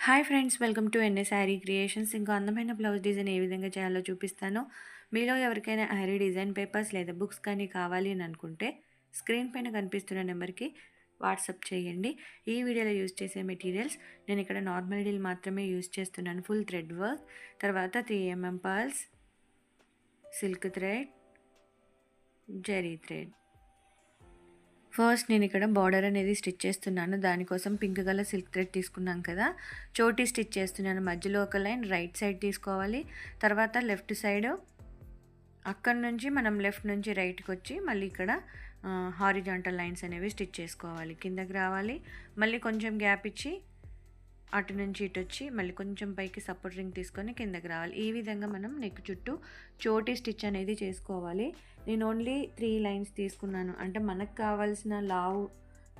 Hi friends, welcome to NS sari creations. ఇంకా అందమైన blouse design ఏ విధంగా చేయాలో చూపిస్తాను. మీలో ఎవరికైనా శారీ డిజైన్ పేపర్స్ లేదా బుక్స్ కానీ కావాలి అని అనుకుంటే స్క్రీన్ పైన కనిపిస్తున్న నెంబర్కి వాట్సాప్ చేయండి. ఈ వీడియోలో యూజ్ చేసే మెటీరియల్స్ నేను ఇక్కడ నార్మల్ డీల్ మాత్రమే యూజ్ చేస్తున్నాను. ఫుల్ థ్రెడ్ వర్క్, తర్వాత 3mm pearls, silk thread, zari thread. First నేను ఇక్కడ బార్డర్ అనేది స్టిచ్ చేస్తున్నాను. దానికోసం పింక్ కలర్ సిల్క్ థ్రెడ్ తీసుకున్నాం కదా, చోటీ స్టిచ్ చేస్తున్నాను. మధ్యలో ఒక లైన్ రైట్ సైడ్ తీసుకోవాలి, తర్వాత లెఫ్ట్ సైడ్, అక్కడ నుంచి మనం లెఫ్ట్ నుంచి రైట్కి వచ్చి మళ్ళీ ఇక్కడ హారిజాంటల్ లైన్స్ అనేవి స్టిచ్ చేసుకోవాలి. కిందకి రావాలి, మళ్ళీ కొంచెం గ్యాప్ ఇచ్చి అటు నుంచి ఇటు వచ్చి మళ్ళీ కొంచెం పైకి సపోర్ట్ రింగ్ తీసుకొని కిందకి రావాలి. ఈ విధంగా మనం నెక్ చుట్టూ చోటీ స్టిచ్ అనేది చేసుకోవాలి. నేను ఓన్లీ 3 లైన్స్ తీసుకున్నాను, అంటే మనకు కావాల్సిన లావు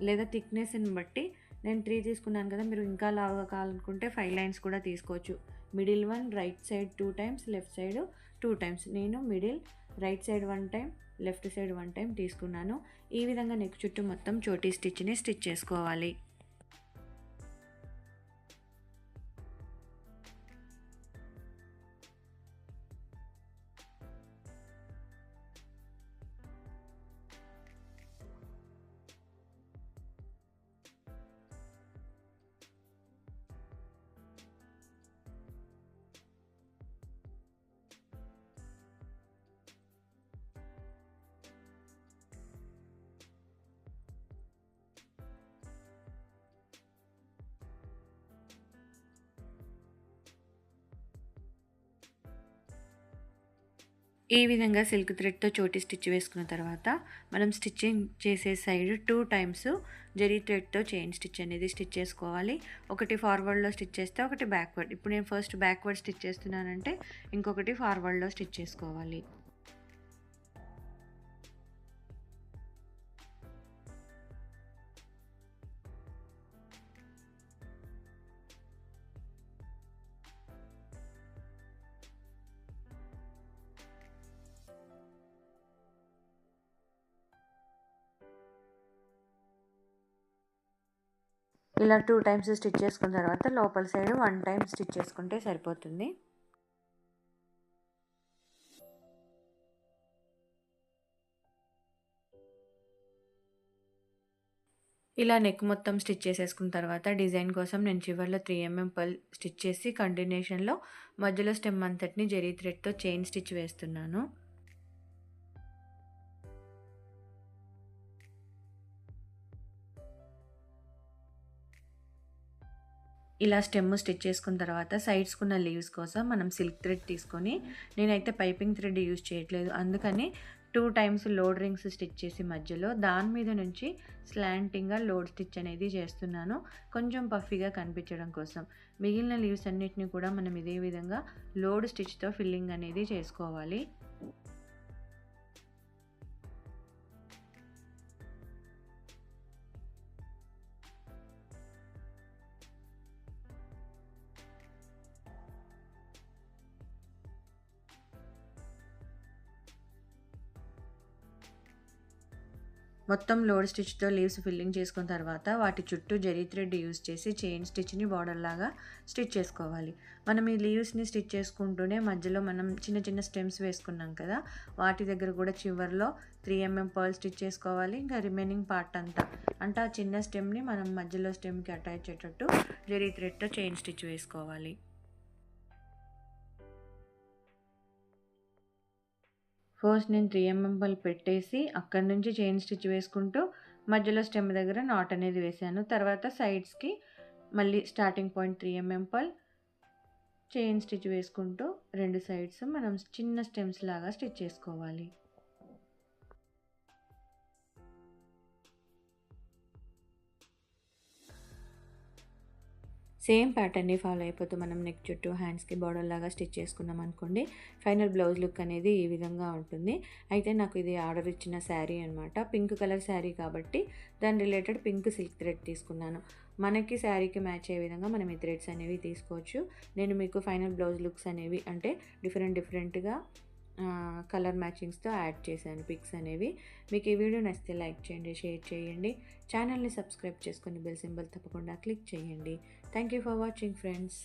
లేదా థిక్నెస్ని బట్టి నేను 3 తీసుకున్నాను కదా. మీరు ఇంకా లావుగా కావాలనుకుంటే 5 లైన్స్ కూడా తీసుకోవచ్చు. Middle one right side 2 times, left side 2 times. నేను middle right side 1 time, left side 1 time తీసుకున్నాను. ఈ విధంగా నెక్ చుట్టూ మొత్తం చోటీ స్టిచ్ని స్టిచ్ చేసుకోవాలి. ఈ విధంగా సిల్క్ థ్రెడ్తో చోటీ స్టిచ్ వేసుకున్న తర్వాత మనం స్టిచ్చింగ్ చేసే సైడ్ 2 టైమ్స్ జరీ థ్రెడ్తో చైన్ స్టిచ్ అనేది స్టిచ్ చేసుకోవాలి. ఒకటి ఫార్వర్డ్లో స్టిచ్ చేస్తే ఒకటి బ్యాక్వర్డ్. ఇప్పుడు నేను ఫస్ట్ బ్యాక్వర్డ్ స్టిచ్ చేస్తున్నానంటే ఇంకొకటి ఫార్వర్డ్లో స్టిచ్ చేసుకోవాలి. ఇలా 2 టైమ్స్ స్టిచ్ చేసుకున్న తర్వాత లోపల సైడ్ 1 టైం స్టిచ్ చేసుకుంటే సరిపోతుంది. ఇలా నెక్ మొత్తం స్టిచ్ చేసేసుకున్న తర్వాత డిజైన్ కోసం నేను చివర్లో 3mm పర్ల్ స్టిచ్ చేసి కంటిన్యూషన్లో మధ్యలో స్టెమ్ అంతటిని జరీ థ్రెడ్తో చైన్ స్టిచ్ వేస్తున్నాను. ఇలా స్టెమ్ స్టిచ్ చేసుకున్న తర్వాత సైడ్స్కున్న లీవ్స్ కోసం మనం సిల్క్ థ్రెడ్ తీసుకొని, నేనైతే పైపింగ్ థ్రెడ్ యూజ్ చేయట్లేదు, అందుకని 2 టైమ్స్ లోడ్ రింగ్స్ స్టిచ్ చేసి మధ్యలో దాని మీద నుంచి స్లాంటింగ్గా లోడ్ స్టిచ్ అనేది చేస్తున్నాను, కొంచెం పఫీగా కనిపించడం కోసం. మిగిలిన లీవ్స్ అన్నిటిని కూడా మనం ఇదే విధంగా లోడ్ స్టిచ్తో ఫిల్లింగ్ అనేది చేసుకోవాలి. మొత్తం లోడ్ స్టిచ్తో లీవ్స్ ఫిల్లింగ్ చేసుకున్న తర్వాత వాటి చుట్టూ జరీ థ్రెడ్ యూస్ చేసి చైన్ స్టిచ్ని బార్డర్ లాగా స్టిచ్ చేసుకోవాలి. మనం ఈ లీవ్స్ని స్టిచ్ చేసుకుంటూనే మధ్యలో మనం చిన్న చిన్న స్టెమ్స్ వేసుకున్నాం కదా, వాటి దగ్గర కూడా చివర్లో 3mm పర్ల్ స్టిచ్ చేసుకోవాలి. ఇంకా రిమైనింగ్ పార్ట్ అంతా, అంటే ఆ చిన్న స్టెమ్ని మనం మధ్యలో స్టెమ్కి అటాచ్ అయ్యేటట్టు జరీ థ్రెడ్తో చైన్ స్టిచ్ వేసుకోవాలి. ఫస్ట్ నేను 3mm పర్ల్ పెట్టేసి అక్కడి నుంచి చైన్ స్టిచ్ వేసుకుంటూ మధ్యలో స్టెమ్ దగ్గర నాట్ అనేది వేసాను. తర్వాత సైడ్స్కి మళ్ళీ starting point 3mm pearl, chain stitch వేసుకుంటూ 2 సైడ్స్ మనం చిన్న స్టెమ్స్ లాగా స్టిచ్ చేసుకోవాలి. సేమ్ ప్యాటర్న్ని ఫాలో అయిపోతూ మనం నెక్ చుట్టూ హ్యాండ్స్కి బార్డర్ లాగా స్టిచ్ చేసుకున్నాం అనుకోండి, ఫైనల్ బ్లౌజ్ లుక్ అనేది ఈ విధంగా ఉంటుంది. అయితే నాకు ఇది ఆర్డర్ ఇచ్చిన శారీ అనమాట, పింక్ కలర్ శారీ కాబట్టి దాని రిలేటెడ్ పింక్ సిల్క్ థ్రెడ్ తీసుకున్నాను. మనకి శారీకి మ్యాచ్ అయ్యే విధంగా మనం ఈ థ్రెడ్స్ అనేవి తీసుకోవచ్చు. నేను మీకు ఫైనల్ బ్లౌజ్ లుక్స్ అనేవి అంటే డిఫరెంట్గా కలర్ మ్యాచింగ్స్తో యాడ్ చేశాను పిక్స్ అనేవి. మీకు ఈ వీడియో నచ్చితే లైక్ చేయండి, షేర్ చేయండి, ఛానల్ని సబ్స్క్రైబ్ చేసుకొని బెల్ సింబల్ తప్పకుండా క్లిక్ చేయండి. Thank you for watching friends.